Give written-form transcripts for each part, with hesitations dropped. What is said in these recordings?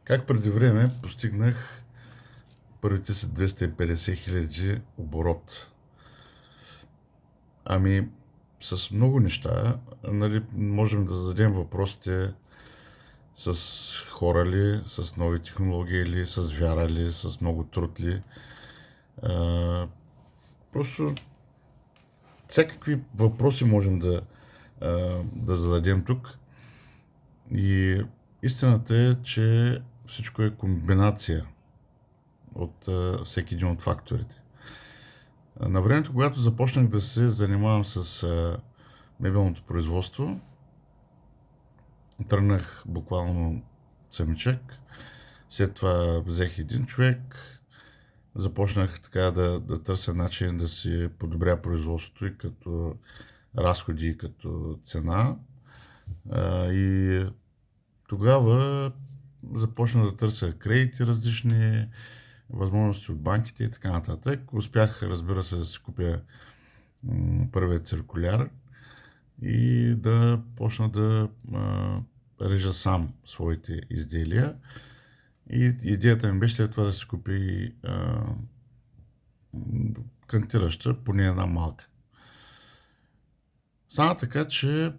Как преди време постигнах първите си 250 хиляди оборот? Ами, с много неща, нали, можем да зададем въпросите с хора ли, с нови технологии ли, с вяра ли, с много труд ли. А, просто всякакви въпроси можем да зададем тук. И истината е, че всичко е комбинация от всеки един от факторите. На времето, когато започнах да се занимавам с мебелното производство, тръгнах буквално самичък. След това взех един човек, започнах така да търся начин да си подобря производството и като разходи, и като цена. И тогава започнах да търся кредити различни, възможности от банките и така нататък. Успях, разбира се, да си купя първия циркуляр и да почна да режа сам своите изделия. И идеята ми беше след това да си купи кантираща, поне една малка. Стана така, че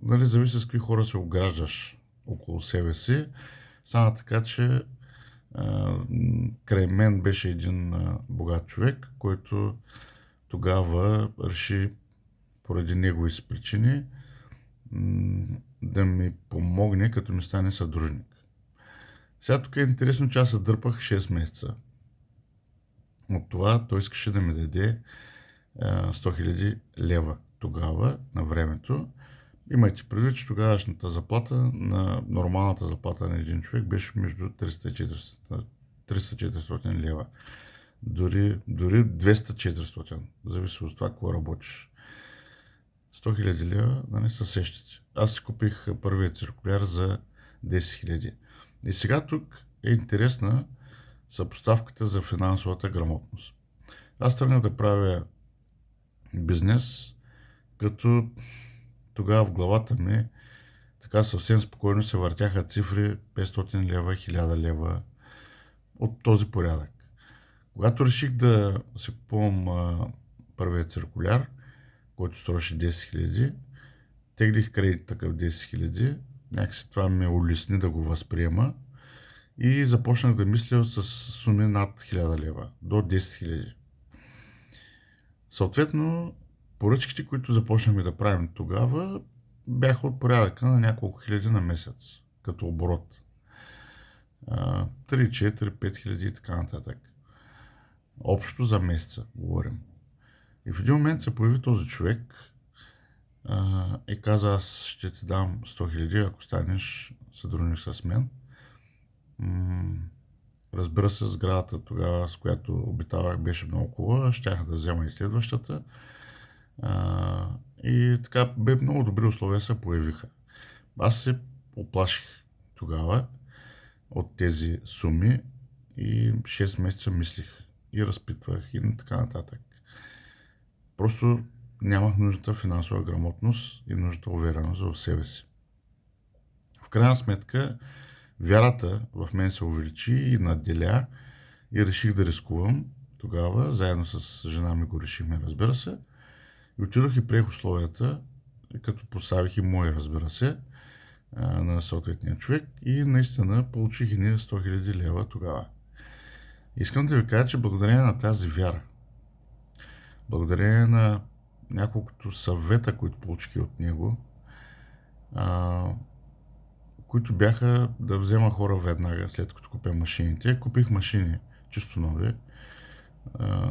нали, зависи с какви хора се ограждаш около себе си. Стана така, че край мен беше един богат човек, който тогава реши поради негови си причини да ми помогне, като ми стане съдружник. Сега тук е интересно, че аз се дърпах 6 месеца. От това той искаше да ми даде 100 хиляди лева тогава, на времето. Имайте предвид, че тогавашната заплата на нормалната заплата на един човек беше между 300-400 лева. Дори 200-400, зависи от това, какво работиш. 100 хиляди лева, да не се сещате. Аз си купих първият циркуляр за 10 хиляди. И сега тук е интересна съпоставката за финансовата грамотност. Аз тръгнах да правя бизнес, като тогава в главата ми така съвсем спокойно се въртяха цифри 500 лева, 1000 лева от този порядък. Когато реших да си купувам първия циркуляр, който струваше 10 хиляди, теглих кредит такъв 10 хиляди, някакси това ме улесни да го възприема и започнах да мисля с суми над 1000 лева, до 10 хиляди. Съответно, поръчките, които започнахме да правим тогава, бяха от порядъка на няколко хиляди на месец, като оборот. 3, 4, 5 хиляди и така нататък. Общо за месеца, говорим. И в един момент се появи този човек и каза: аз ще ти дам 100 хиляди, ако станеш съдружник с мен. Разбира се, сградата тогава, с която обитавах, беше много хубава. Щях да взема и следващата. И така, много добри условия се появиха. Аз се оплаших тогава от тези суми и 6 месеца мислих и разпитвах и така нататък. Просто нямах нужната финансова грамотност и нужната увереност в себе си. В крайна сметка, вярата в мен се увеличи и надделя и реших да рискувам тогава, заедно с жена ми го решихме, разбира се. И отидох и приех условията, като поставих и мои, разбира се, на съответния човек и наистина получих и 100 хиляди лева тогава. Искам да ви кажа, че благодарение на тази вяра, благодарение на няколкото съвета, които получих от него, които бяха да взема хора веднага, след като купя машините. Купих машини чисто нови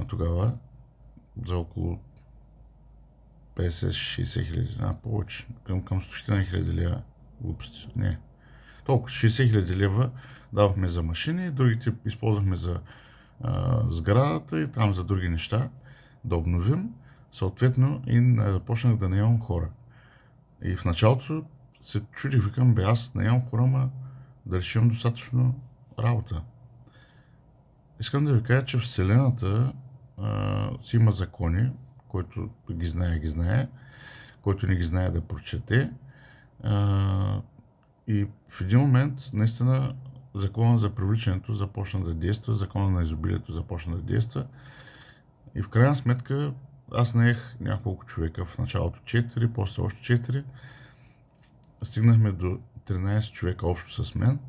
тогава за около 50-60 хиляди, повече, към 100 хиляди лева. Глупости. Не. Толкова 60 хиляди лева давахме за машини, другите използвахме за сградата и там за други неща да обновим. Съответно и започнах да наемам хора. И в началото се чудих, викам, аз наемам хора, ма да решим достатъчно работа. Искам да ви кажа, че Вселената си има закони, който ги знае, който не ги знае да прочете. И в един момент наистина закона за привличането започна да действа, закона на изобилието започна да действа. И в крайна сметка аз наех няколко човека, в началото 4, после още 4. Стигнахме до 13 човека общо с мен.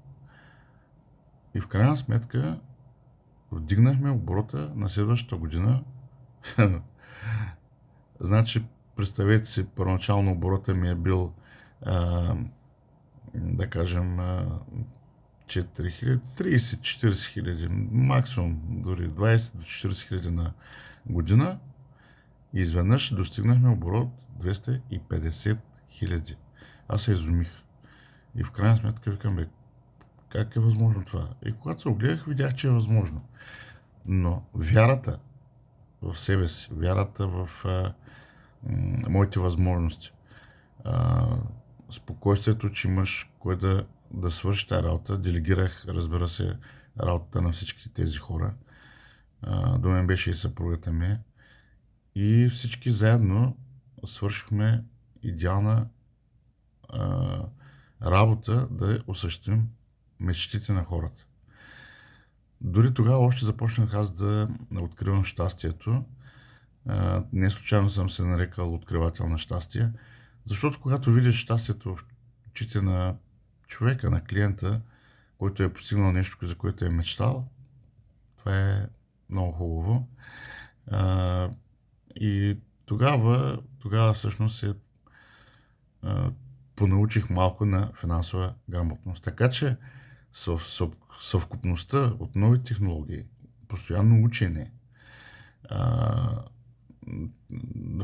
И в крайна сметка вдигнахме оборота на следващата година. Значи, представете си, първоначално оборота ми е бил, да кажем, 30-40 хиляди, максимум дори 20-40 хиляди на година. И изведнъж достигнахме оборот 250 хиляди. Аз се изумих. И в крайна сметка викам, как е възможно това? И когато се огледах, видях, че е възможно. Но вярата в себе си, вярата в моите възможности, спокойствието, че имаш кой да свърши тази работа. Делегирах, разбира се, работата на всички тези хора. До мен беше и съпругата ми. И всички заедно свършихме идеална работа да осъществим мечтите на хората. Дори тогава още започнах аз да откривам щастието. Не случайно съм се нарекал откривател на щастие, защото когато видиш щастието в очите на човека, на клиента, който е постигнал нещо, за което е мечтал, това е много хубаво. И тогава всъщност се понаучих малко на финансова грамотност. Така че съвкупността от нови технологии, постоянно учене,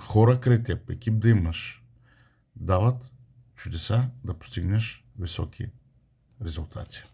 хора край теб, екип да имаш, дават чудеса да постигнеш високи резултати.